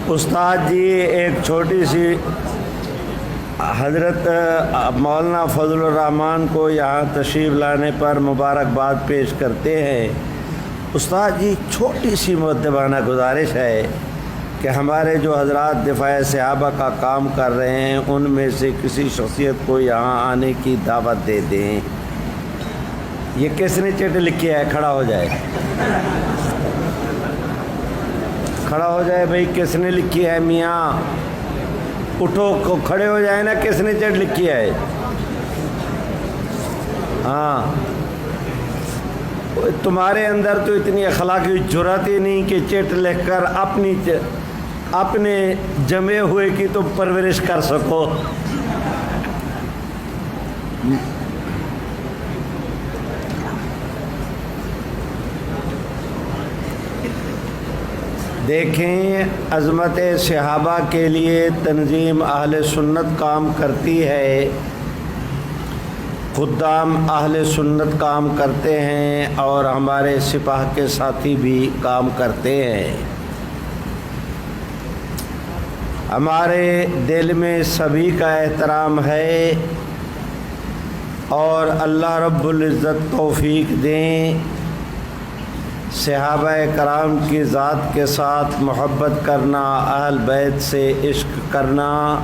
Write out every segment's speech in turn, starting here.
استاد جی ایک چھوٹی سی حضرت مولانا فضل الرحمان کو یہاں تشریف لانے پر مبارکباد پیش کرتے ہیں۔ استاد جی چھوٹی سی مؤدبانہ گزارش ہے کہ ہمارے جو حضرات دفاع صحابہ کا کام کر رہے ہیں ان میں سے کسی شخصیت کو یہاں آنے کی دعوت دے دیں۔ یہ کس نے چٹ لکھی ہے؟ کھڑا ہو جائے، کھڑا ہو جائے بھائی، کس نے لکھی ہے؟ میاں اٹھو، کھڑے ہو جائے نا، کس نے چٹ لکھی ہے؟ ہاں، تمہارے اندر تو اتنی اخلاقی جرات ہی نہیں کہ چٹ لکھ کر اپنے جمے ہوئے کی تو پرورش کر سکو۔ دیکھیں، عظمت صحابہ کے لیے تنظیم اہل سنت کام کرتی ہے، خدام اہل سنت کام کرتے ہیں اور ہمارے سپاہ کے ساتھی بھی کام کرتے ہیں۔ ہمارے دل میں سبھی کا احترام ہے اور اللہ رب العزت توفیق دیں، صحابہ کرام کی ذات کے ساتھ محبت کرنا، اہل بیت سے عشق کرنا،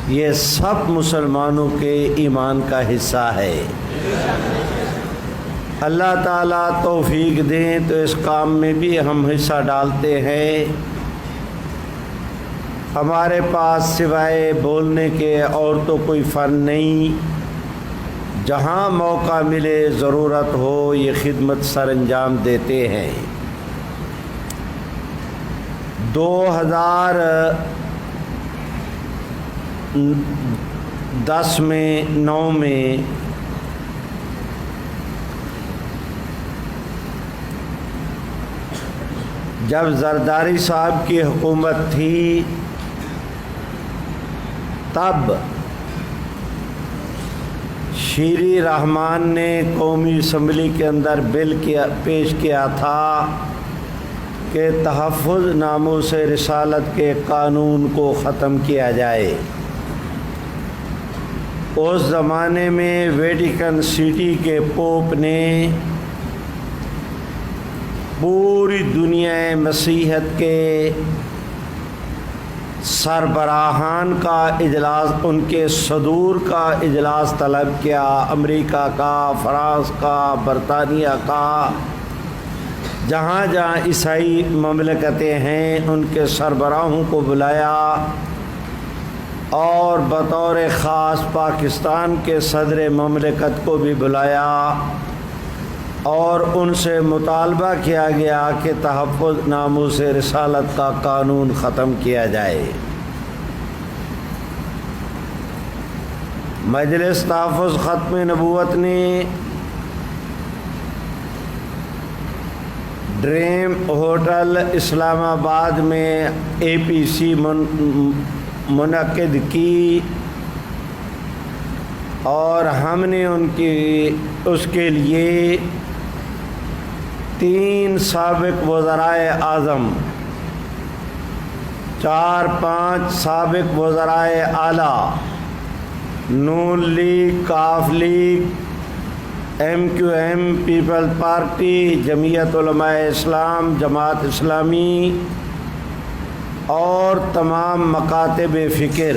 یہ سب مسلمانوں کے ایمان کا حصہ ہے۔ اللہ تعالیٰ توفیق دیں تو اس کام میں بھی ہم حصہ ڈالتے ہیں۔ ہمارے پاس سوائے بولنے کے اور تو کوئی فن نہیں، جہاں موقع ملے، ضرورت ہو، یہ خدمت سر انجام دیتے ہیں۔ 2010 میں 9 میں جب زرداری صاحب کی حکومت تھی تب شیری رحمان نے قومی اسمبلی کے اندر بل پیش کیا تھا کہ تحفظ ناموس رسالت کے قانون کو ختم کیا جائے۔ اس زمانے میں ویٹیکن سٹی کے پوپ نے پوری دنیا مسیحیت کے سربراہان کا اجلاس، ان کے صدور کا اجلاس طلب کیا، امریکہ کا، فرانس کا، برطانیہ کا، جہاں جہاں عیسائی مملکتیں ہیں ان کے سربراہوں کو بلایا اور بطور خاص پاکستان کے صدر مملکت کو بھی بلایا اور ان سے مطالبہ کیا گیا کہ تحفظ ناموس رسالت کا قانون ختم کیا جائے۔ مجلس تحفظ ختم نبوت نے ڈریم ہوٹل اسلام آباد میں APC منعقد کی اور ہم نے اس کے لیے 3 سابق وزرائے اعظم، 4-5 سابق وزرائے اعلیٰ، نون لیگ، کاف لیگ، MQM، پیپل پارٹی، جمعیت علماء اسلام، جماعت اسلامی اور تمام مکاتب فکر،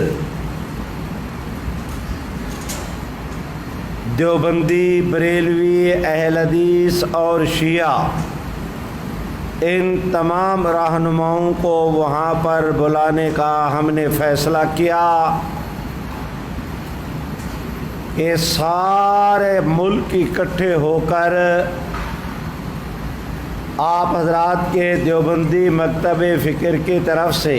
دیوبندی، بریلوی، اہل حدیث اور شیعہ، ان تمام رہنماؤں کو وہاں پر بلانے کا ہم نے فیصلہ کیا کہ سارے ملک اکٹھے ہو کر آپ حضرات کے دیوبندی مکتب فکر کی طرف سے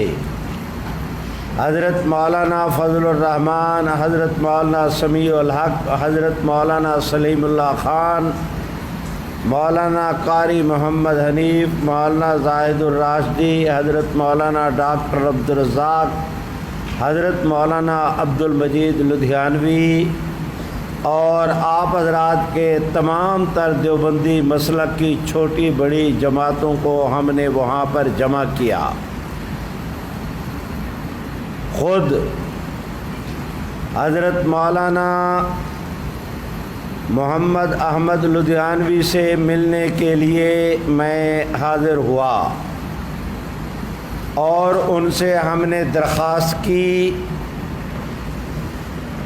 حضرت مولانا فضل الرحمان، حضرت مولانا سمیع الحق، حضرت مولانا سلیم اللہ خان، مولانا قاری محمد حنیف، مولانا زاہد الراشدی، حضرت مولانا ڈاکٹر عبدالرزاق، حضرت مولانا عبدالمجید لدھیانوی اور آپ حضرات کے تمام تر دیوبندی مسلک کی چھوٹی بڑی جماعتوں کو ہم نے وہاں پر جمع کیا خود حضرت مولانا محمد احمد لدھیانوی سے ملنے کے لیے میں حاضر ہوا اور ان سے ہم نے درخواست کی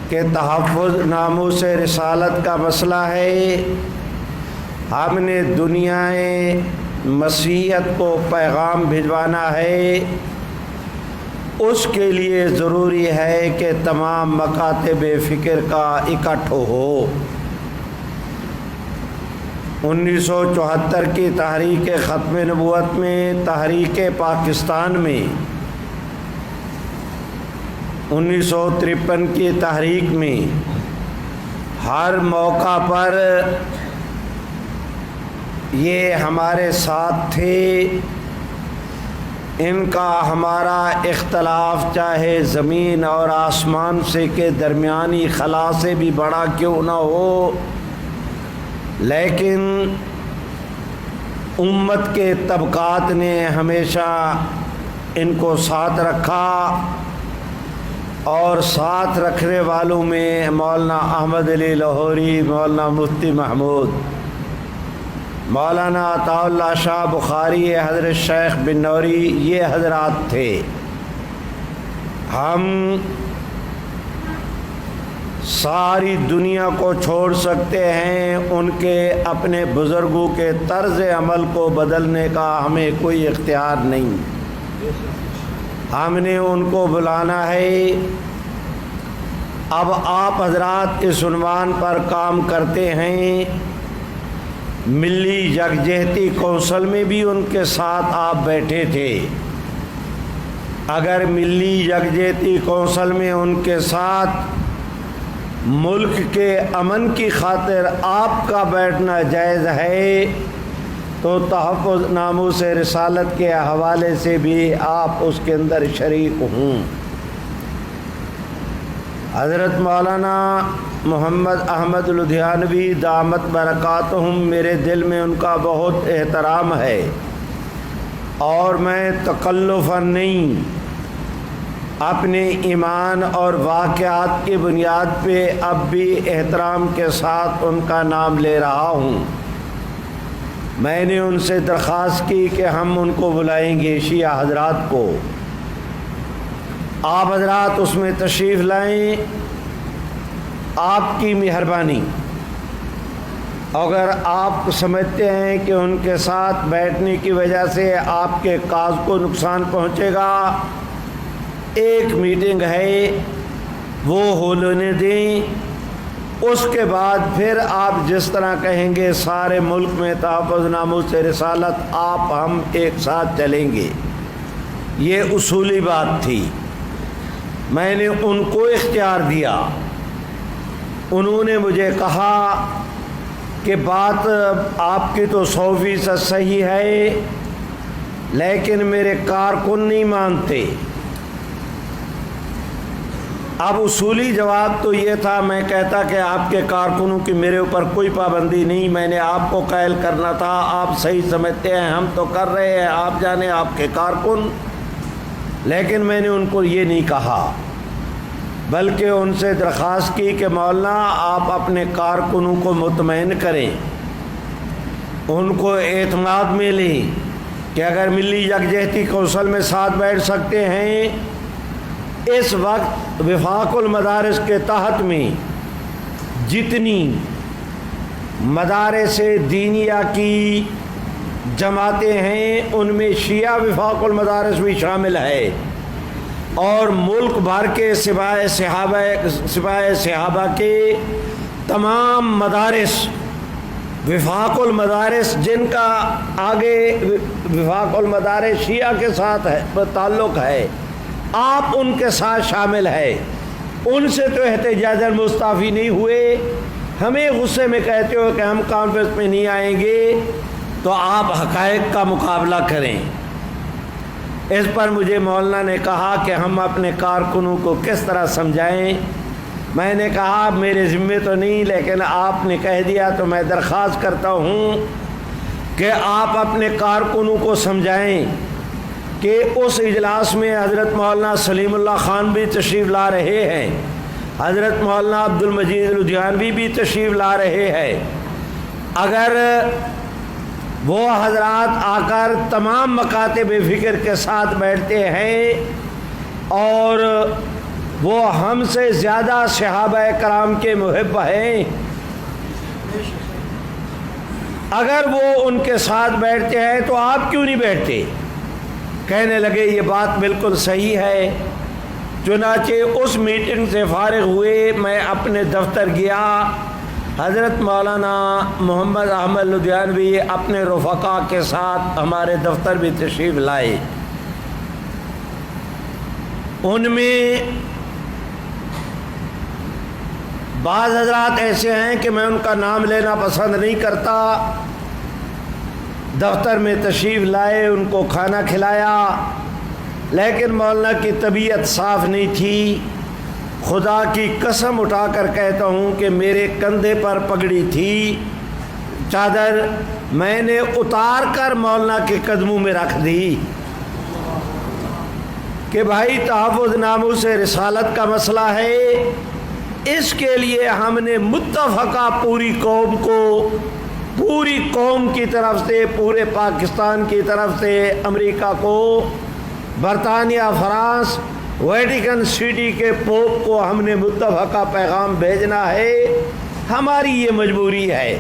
کہ تحفظ ناموس رسالت کا مسئلہ ہے، ہم نے دنیائے مسیحیت کو پیغام بھجوانا ہے، اس کے لیے ضروری ہے کہ تمام مکاتب فکر کا اکٹھ ہو۔ 1974 کی تحریک ختم نبوت میں، تحریک پاکستان میں، 1953 کی تحریک میں، ہر موقع پر یہ ہمارے ساتھ تھے۔ ان کا ہمارا اختلاف چاہے زمین اور آسمان سے کے درمیانی خلا سے بھی بڑا کیوں نہ ہو، لیکن امت کے طبقات نے ہمیشہ ان کو ساتھ رکھا، اور ساتھ رکھنے والوں میں مولانا احمد علی لاہوری، مولانا مفتی محمود، مولانا عطا اللہ شاہ بخاری، حضرت شیخ بنوری، یہ حضرات تھے۔ ہم ساری دنیا کو چھوڑ سکتے ہیں، ان کے اپنے بزرگوں کے طرز عمل کو بدلنے کا ہمیں کوئی اختیار نہیں۔ ہم نے ان کو بلانا ہے۔ اب آپ حضرات اس عنوان پر کام کرتے ہیں، ملی یکجہتی کونسل میں بھی ان کے ساتھ آپ بیٹھے تھے۔ اگر ملی یکجہتی کونسل میں ان کے ساتھ ملک کے امن کی خاطر آپ کا بیٹھنا جائز ہے، تو تحفظ ناموس رسالت کے حوالے سے بھی آپ اس کے اندر شریک ہوں۔ حضرت مولانا محمد احمد لدھیانوی دامت برکاتہم، میرے دل میں ان کا بہت احترام ہے، اور میں تکلفاً نہیں، اپنے ایمان اور واقعات کی بنیاد پہ اب بھی احترام کے ساتھ ان کا نام لے رہا ہوں۔ میں نے ان سے درخواست کی کہ ہم ان کو بلائیں گے، شیعہ حضرات کو، آپ حضرات اس میں تشریف لائیں، آپ کی مہربانی۔ اگر آپ سمجھتے ہیں کہ ان کے ساتھ بیٹھنے کی وجہ سے آپ کے کاز کو نقصان پہنچے گا، ایک میٹنگ ہے وہ ہونے دیں، اس کے بعد پھر آپ جس طرح کہیں گے سارے ملک میں تحفظ ناموس رسالت، آپ ہم ایک ساتھ چلیں گے۔ یہ اصولی بات تھی، میں نے ان کو اختیار دیا۔ انہوں نے مجھے کہا کہ بات آپ کی تو 100% صحیح ہے، لیکن میرے کارکن نہیں مانتے۔ اب اصولی جواب تو یہ تھا، میں کہتا کہ آپ کے کارکنوں کی میرے اوپر کوئی پابندی نہیں، میں نے آپ کو قائل کرنا تھا، آپ صحیح سمجھتے ہیں ہم تو کر رہے ہیں، آپ جانے آپ کے کارکن۔ لیکن میں نے ان کو یہ نہیں کہا، بلکہ ان سے درخواست کی کہ مولانا آپ اپنے کارکنوں کو مطمئن کریں، ان کو اعتماد میں لیں کہ اگر ملی یکجہتی کونسل میں ساتھ بیٹھ سکتے ہیں۔ اس وقت وفاق المدارس کے تحت میں جتنی مدارس دینیہ کی جماعتیں ہیں، ان میں شیعہ وفاق المدارس بھی شامل ہے، اور ملک بھر کے سوائے صحابہ کے تمام مدارس، وفاق المدارس جن کا آگے وفاق المدارس شیعہ کے ساتھ ہے تعلق ہے، آپ ان کے ساتھ شامل ہے۔ ان سے تو احتجاجاً مستعفی نہیں ہوئے، ہمیں غصے میں کہتے ہو کہ ہم کانفرنس میں نہیں آئیں گے، تو آپ حقائق کا مقابلہ کریں۔ اس پر مجھے مولانا نے کہا کہ ہم اپنے کارکنوں کو کس طرح سمجھائیں۔ میں نے کہا میرے ذمے تو نہیں، لیکن آپ نے کہہ دیا تو میں درخواست کرتا ہوں کہ آپ اپنے کارکنوں کو سمجھائیں کہ اس اجلاس میں حضرت مولانا سلیم اللہ خان بھی تشریف لا رہے ہیں، حضرت مولانا عبد المجید لدھیانوی بھی تشریف لا رہے ہیں۔ اگر وہ حضرات آ کر تمام مکاتب فکر کے ساتھ بیٹھتے ہیں اور وہ ہم سے زیادہ صحابہ کرام کے محب ہیں، اگر وہ ان کے ساتھ بیٹھتے ہیں تو آپ کیوں نہیں بیٹھتے؟ کہنے لگے یہ بات بالکل صحیح ہے۔ چنانچہ اس میٹنگ سے فارغ ہوئے، میں اپنے دفتر گیا، حضرت مولانا محمد احمد لدھیانوی اپنے رفقا کے ساتھ ہمارے دفتر بھی تشریف لائے۔ ان میں بعض حضرات ایسے ہیں کہ میں ان کا نام لینا پسند نہیں کرتا، دفتر میں تشریف لائے، ان کو کھانا کھلایا، لیکن مولانا کی طبیعت صاف نہیں تھی۔ خدا کی قسم اٹھا کر کہتا ہوں کہ میرے کندھے پر پگڑی تھی، چادر میں نے اتار کر مولانا کے قدموں میں رکھ دی کہ بھائی تحفظ ناموس رسالت کا مسئلہ ہے، اس کے لیے ہم نے متفقہ پوری قوم کی طرف سے، پورے پاکستان کی طرف سے، امریکہ کو، برطانیہ، فرانس، ویٹیکن سٹی کے پوپ کو ہم نے متفقہ پیغام بھیجنا ہے، ہماری یہ مجبوری ہے۔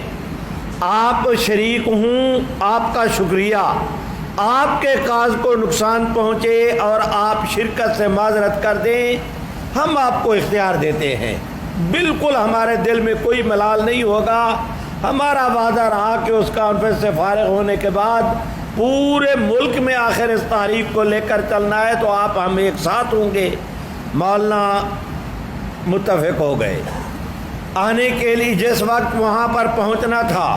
آپ شریک ہوں، آپ کا شکریہ، آپ کے کاز کو نقصان پہنچے اور آپ شرکت سے معذرت کر دیں، ہم آپ کو اختیار دیتے ہیں، بالکل ہمارے دل میں کوئی ملال نہیں ہوگا۔ ہمارا وعدہ رہا کہ اس کانفرنس سے فارغ ہونے کے بعد پورے ملک میں آخر اس تحریک کو لے کر چلنا ہے تو آپ ہم ایک ساتھ ہوں گے۔ مولانا متفق ہو گئے آنے کے لیے۔ جس وقت وہاں پر پہنچنا تھا،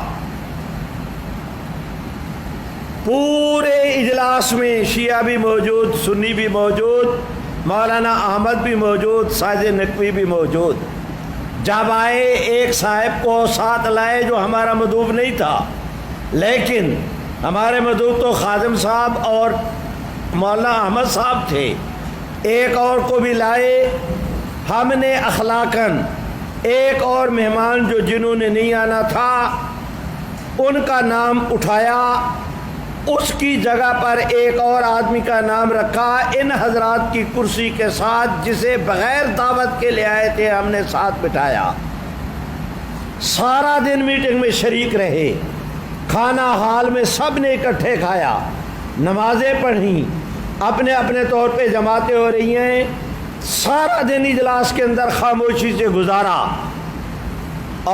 پورے اجلاس میں شیعہ بھی موجود، سنی بھی موجود، مولانا احمد بھی موجود، ساجد نقوی بھی موجود۔ جب آئے ایک صاحب کو ساتھ لائے جو ہمارا مدعو نہیں تھا، لیکن ہمارے مدعو تو خادم صاحب اور مولانا احمد صاحب تھے، ایک اور کو بھی لائے۔ ہم نے اخلاقاً ایک اور مہمان جو جنہوں نے نہیں آنا تھا ان کا نام اٹھایا، اس کی جگہ پر ایک اور آدمی کا نام رکھا، ان حضرات کی کرسی کے ساتھ جسے بغیر دعوت کے لے آئے تھے ہم نے ساتھ بٹھایا۔ سارا دن میٹنگ میں شریک رہے، کھانا ہال میں سب نے اکٹھے کھایا، نمازیں پڑھیں، اپنے اپنے طور پہ جماعتیں ہو رہی ہیں، سارا دن اجلاس کے اندر خاموشی سے گزارا۔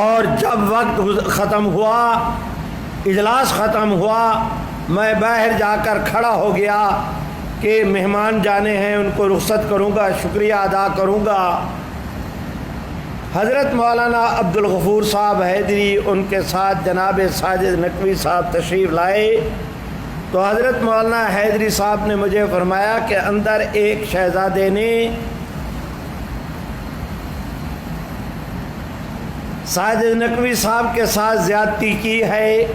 اور جب وقت ختم ہوا، اجلاس ختم ہوا، میں باہر جا کر کھڑا ہو گیا کہ مہمان جانے ہیں، ان کو رخصت کروں گا، شکریہ ادا کروں گا۔ حضرت مولانا عبد الغفور صاحب حیدری، ان کے ساتھ جناب ساجد نقوی صاحب تشریف لائے تو حضرت مولانا حیدری صاحب نے مجھے فرمایا کہ اندر ایک شہزادے نے ساجد نقوی صاحب کے ساتھ زیادتی کی ہے،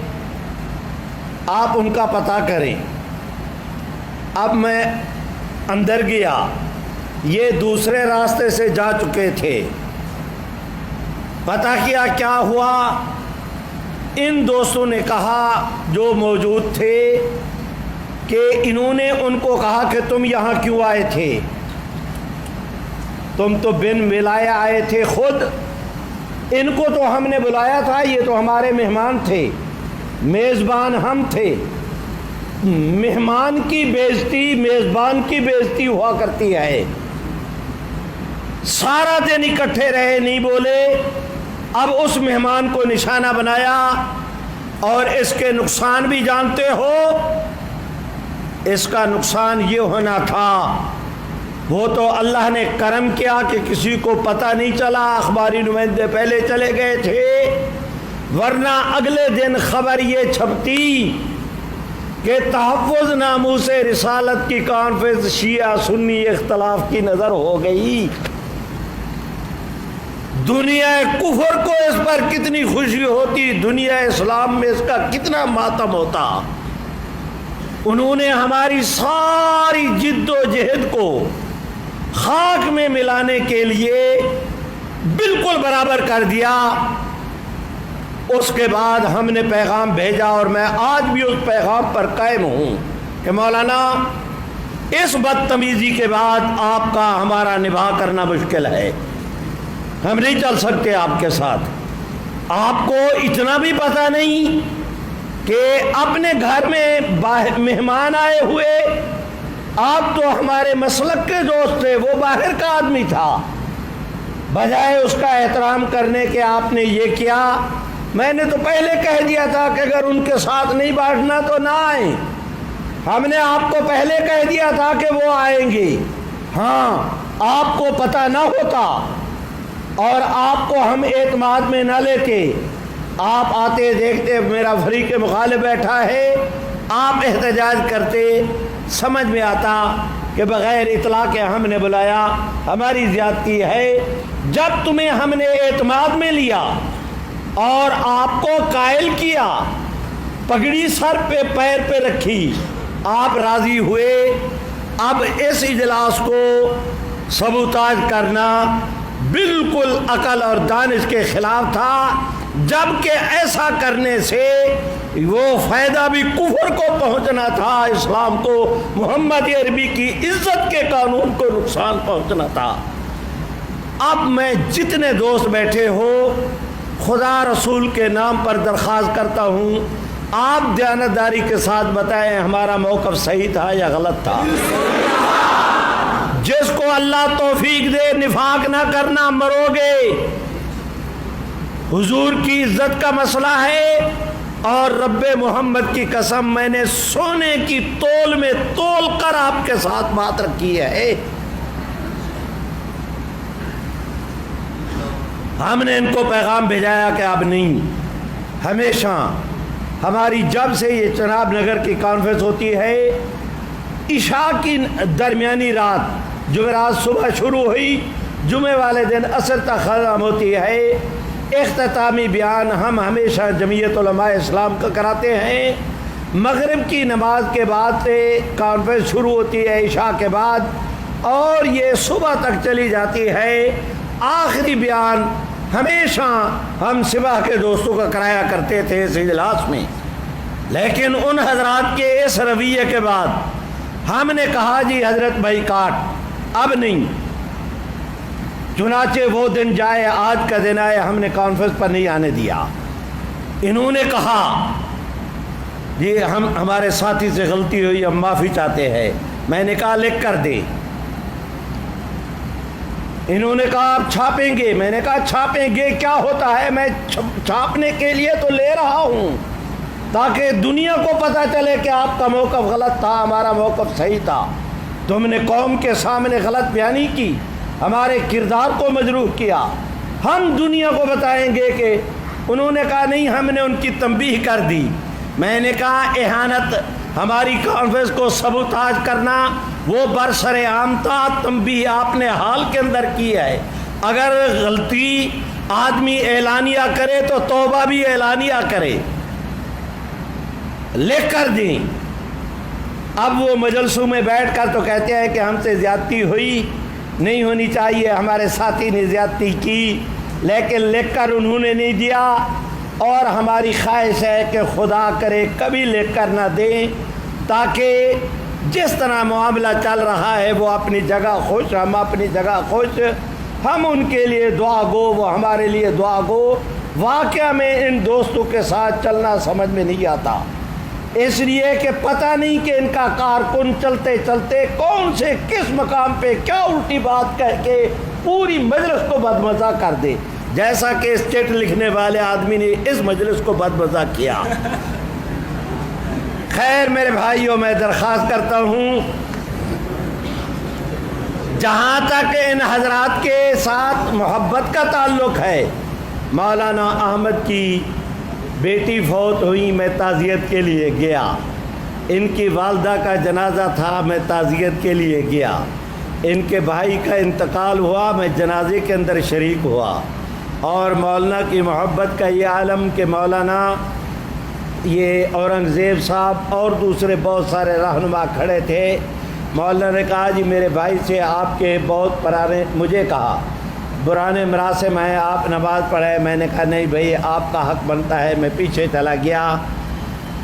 آپ ان کا پتہ کریں۔ اب میں اندر گیا، یہ دوسرے راستے سے جا چکے تھے، پتہ کیا کیا ہوا۔ ان دوستوں نے کہا جو موجود تھے کہ انہوں نے ان کو کہا کہ تم یہاں کیوں آئے تھے، تم تو بن ملائے آئے تھے خود، ان کو تو ہم نے بلایا تھا، یہ تو ہمارے مہمان تھے، میزبان ہم تھے۔ مہمان کی بےعزتی میزبان کی بےعزتی ہوا کرتی ہے۔ سارا دن اکٹھے رہے، نہیں بولے، اب اس مہمان کو نشانہ بنایا، اور اس کے نقصان بھی جانتے ہو، اس کا نقصان یہ ہونا تھا، وہ تو اللہ نے کرم کیا کہ کسی کو پتہ نہیں چلا، اخباری نمائندے پہلے چلے گئے تھے، ورنہ اگلے دن خبر یہ چھپتی کہ تحفظ ناموس رسالت کی کانفرنس شیعہ سنی اختلاف کی نظر ہو گئی۔ دنیا کفر کو اس پر کتنی خوشی ہوتی، دنیا اسلام میں اس کا کتنا ماتم ہوتا۔ انہوں نے ہماری ساری جد و جہد کو خاک میں ملانے کے لیے بالکل برابر کر دیا۔ اس کے بعد ہم نے پیغام بھیجا اور میں آج بھی اس پیغام پر قائم ہوں کہ مولانا اس بدتمیزی کے بعد آپ کا ہمارا نبھا کرنا مشکل ہے، ہم نہیں چل سکتے آپ کے ساتھ۔ آپ کو اتنا بھی پتہ نہیں کہ اپنے گھر میں مہمان آئے ہوئے، آپ تو ہمارے مسلک کے دوست تھے، وہ باہر کا آدمی تھا، بجائے اس کا احترام کرنے کے آپ نے یہ کیا۔ میں نے تو پہلے کہہ دیا تھا کہ اگر ان کے ساتھ نہیں بیٹھنا تو نہ آئیں، ہم نے آپ کو پہلے کہہ دیا تھا کہ وہ آئیں گے۔ ہاں آپ کو پتہ نہ ہوتا اور آپ کو ہم اعتماد میں نہ لے کے آپ آتے دیکھتے میرا فریق مخالف بیٹھا ہے، آپ احتجاج کرتے، سمجھ میں آتا کہ بغیر اطلاع کے ہم نے بلایا، ہماری زیادتی ہے۔ جب تمہیں ہم نے اعتماد میں لیا اور آپ کو قائل کیا، پگڑی سر پہ پیر پہ رکھی، آپ راضی ہوئے۔ اب اس اجلاس کو سبوتاژ کرنا بالکل عقل اور دانش کے خلاف تھا، جبکہ ایسا کرنے سے وہ فائدہ بھی کفر کو پہنچنا تھا، اسلام کو، محمد عربی کی عزت کے قانون کو نقصان پہنچنا تھا۔ اب میں جتنے دوست بیٹھے ہو، خدا رسول کے نام پر درخواست کرتا ہوں، آپ دیانتداری کے ساتھ بتائیں ہمارا موقف صحیح تھا یا غلط تھا۔ جس کو اللہ توفیق دے نفاق نہ کرنا، مرو گے۔ حضور کی عزت کا مسئلہ ہے، اور رب محمد کی قسم میں نے سونے کی تول میں تول کر آپ کے ساتھ بات رکھی ہے۔ ہم نے ان کو پیغام بھیجایا کہ اب نہیں، ہمیشہ ہماری جب سے یہ چناب نگر کی کانفرنس ہوتی ہے، عشاء کی درمیانی رات، جمعرات صبح شروع ہوئی، جمعے والے دن عصر تک ختم ہوتی ہے، اختتامی بیان ہم ہمیشہ جمعیت علماء اسلام کا کراتے ہیں۔ مغرب کی نماز کے بعد سے کانفرنس شروع ہوتی ہے، عشاء کے بعد، اور یہ صبح تک چلی جاتی ہے۔ آخری بیان ہمیشہ ہم صبح کے دوستوں کا کرایا کرتے تھے اس اجلاس میں، لیکن ان حضرات کے اس رویے کے بعد ہم نے کہا جی حضرت بھائی کاٹ، اب نہیں۔ چنانچہ وہ دن جائے، آج کا دن آئے، ہم نے کانفرنس پر نہیں آنے دیا۔ انہوں نے کہا جی ہمارے ساتھی سے غلطی ہوئی، ہم معافی چاہتے ہیں۔ میں نے کہا لکھ کر دے۔ انہوں نے کہا آپ چھاپیں گے؟ میں نے کہا چھاپیں گے کیا ہوتا ہے، میں چھاپنے کے لیے تو لے رہا ہوں تاکہ دنیا کو پتہ چلے کہ آپ کا موقف غلط تھا، ہمارا موقف صحیح تھا۔ تم نے قوم کے سامنے غلط بیانی کی، ہمارے کردار کو مجروح کیا، ہم دنیا کو بتائیں گے کہ انہوں نے کہا نہیں، ہم نے ان کی تنبیہ کر دی۔ میں نے کہا اہانت، ہماری کانفرنس کو سبوتاژ کرنا وہ برسر عام تھا، تنبیہ آپ نے حال کے اندر کی ہے۔ اگر غلطی آدمی اعلانیہ کرے تو توبہ بھی اعلانیہ کرے، لکھ کر دیں۔ اب وہ مجلسوں میں بیٹھ کر تو کہتے ہیں کہ ہم سے زیادتی ہوئی، نہیں ہونی چاہیے، ہمارے ساتھی نے زیادتی کی، لیکن لکھ کر انہوں نے نہیں دیا۔ اور ہماری خواہش ہے کہ خدا کرے کبھی لکھ کر نہ دیں، تاکہ جس طرح معاملہ چل رہا ہے وہ اپنی جگہ خوش، ہم اپنی جگہ خوش، ہم ان کے لیے دعا گو، وہ ہمارے لیے دعا گو۔ واقعہ میں ان دوستوں کے ساتھ چلنا سمجھ میں نہیں آتا، اس لیے کہ پتہ نہیں کہ ان کا کارکن چلتے چلتے کون سے کس مقام پہ کیا الٹی بات کہہ کے پوری مجلس کو بدمزہ کر دے، جیسا کہ اس چٹ لکھنے والے آدمی نے اس مجلس کو بدمزہ کیا۔ خیر میرے بھائیوں، میں درخواست کرتا ہوں، جہاں تک ان حضرات کے ساتھ محبت کا تعلق ہے، مولانا احمد کی بیٹی فوت ہوئی، میں تعزیت کے لیے گیا۔ ان کی والدہ کا جنازہ تھا، میں تعزیت کے لیے گیا۔ ان کے بھائی کا انتقال ہوا، میں جنازے کے اندر شریک ہوا۔ اور مولانا کی محبت کا یہ عالم کہ مولانا یہ اورنگزیب صاحب اور دوسرے بہت سارے رہنما کھڑے تھے۔ مولانا نے کہا جی میرے بھائی سے آپ کے بہت پرانے، مجھے کہا پرانے مراسم ہیں، آپ نماز پڑھے۔ میں نے کہا نہیں بھائی آپ کا حق بنتا ہے، میں پیچھے چلا گیا۔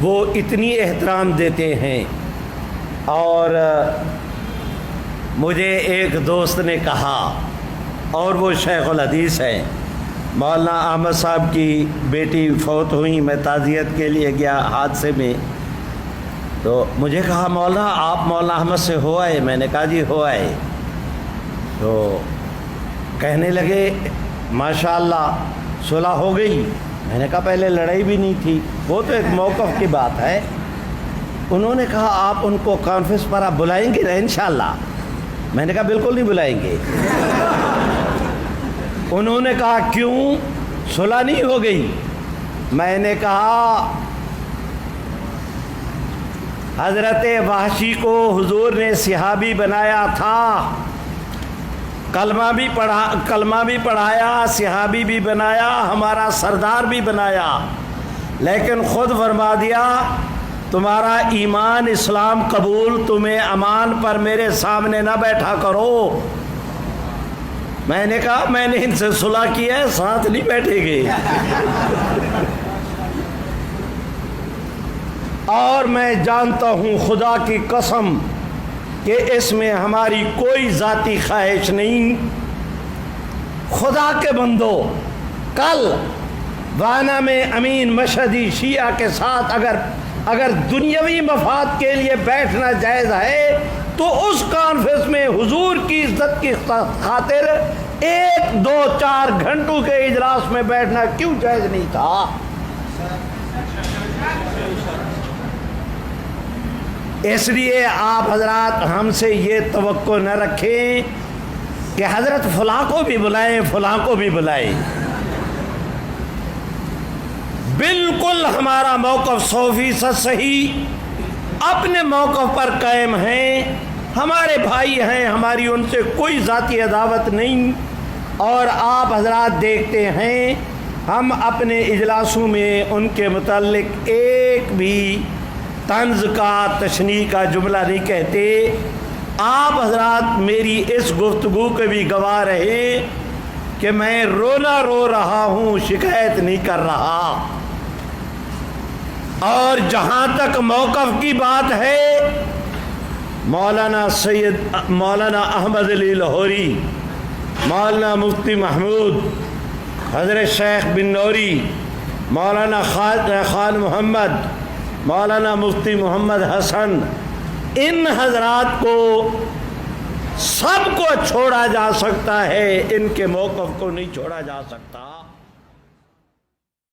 وہ اتنی احترام دیتے ہیں۔ اور مجھے ایک دوست نے کہا، اور وہ شیخ الحدیث ہیں، مولانا احمد صاحب کی بیٹی فوت ہوئی، میں تعزیت کے لیے گیا حادثے میں، تو مجھے کہا مولانا آپ مولانا احمد سے ہو آئے؟ میں نے کہا جی ہو آئے۔ تو کہنے لگے ماشاءاللہ صلح ہو گئی۔ میں نے کہا پہلے لڑائی بھی نہیں تھی، وہ تو ایک موقف کی بات ہے۔ انہوں نے کہا آپ ان کو کانفرنس پر آپ بلائیں گے نا انشاءاللہ؟ میں نے کہا بالکل نہیں بلائیں گے۔ انہوں نے کہا کیوں صلح نہیں ہو گئی؟ میں نے کہا حضرت وحشی کو حضور نے صحابی بنایا تھا، کلمہ بھی پڑھایا، صحابی بھی بنایا، ہمارا سردار بھی بنایا، لیکن خود فرما دیا تمہارا ایمان اسلام قبول، تمہیں امان پر میرے سامنے نہ بیٹھا کرو۔ میں نے کہا میں نے ان سے صلح کی ہے، ساتھ نہیں بیٹھے گے۔ اور میں جانتا ہوں خدا کی قسم کہ اس میں ہماری کوئی ذاتی خواہش نہیں۔ خدا کے بندو، کل وانا میں امین مشہدی شیعہ کے ساتھ اگر دنیاوی مفاد کے لیے بیٹھنا جائز ہے تو اس کانفرنس میں حضور کی عزت کی خاطر 1 2 4 گھنٹوں کے اجلاس میں بیٹھنا کیوں جائز نہیں تھا؟ اس لیے آپ حضرات ہم سے یہ توقع نہ رکھیں کہ حضرت فلاں کو بھی بلائیں فلاں کو بھی بلائیں۔ بالکل ہمارا موقف 100% صحیح، اپنے موقف پر قائم ہیں، ہمارے بھائی ہیں، ہماری ان سے کوئی ذاتی عداوت نہیں۔ اور آپ حضرات دیکھتے ہیں ہم اپنے اجلاسوں میں ان کے متعلق ایک بھی طنز کا تشنیع کا جملہ نہیں کہتے۔ آپ حضرات میری اس گفتگو کے بھی گواہ رہے کہ میں رونا رو رہا ہوں، شکایت نہیں کر رہا۔ اور جہاں تک موقف کی بات ہے، مولانا احمد علی لاہوری، مولانا مفتی محمود، حضرت شیخ بن نوری، مولانا خان محمد، مولانا مفتی محمد حسن، ان حضرات کو سب کو چھوڑا جا سکتا ہے، ان کے موقف کو نہیں چھوڑا جا سکتا۔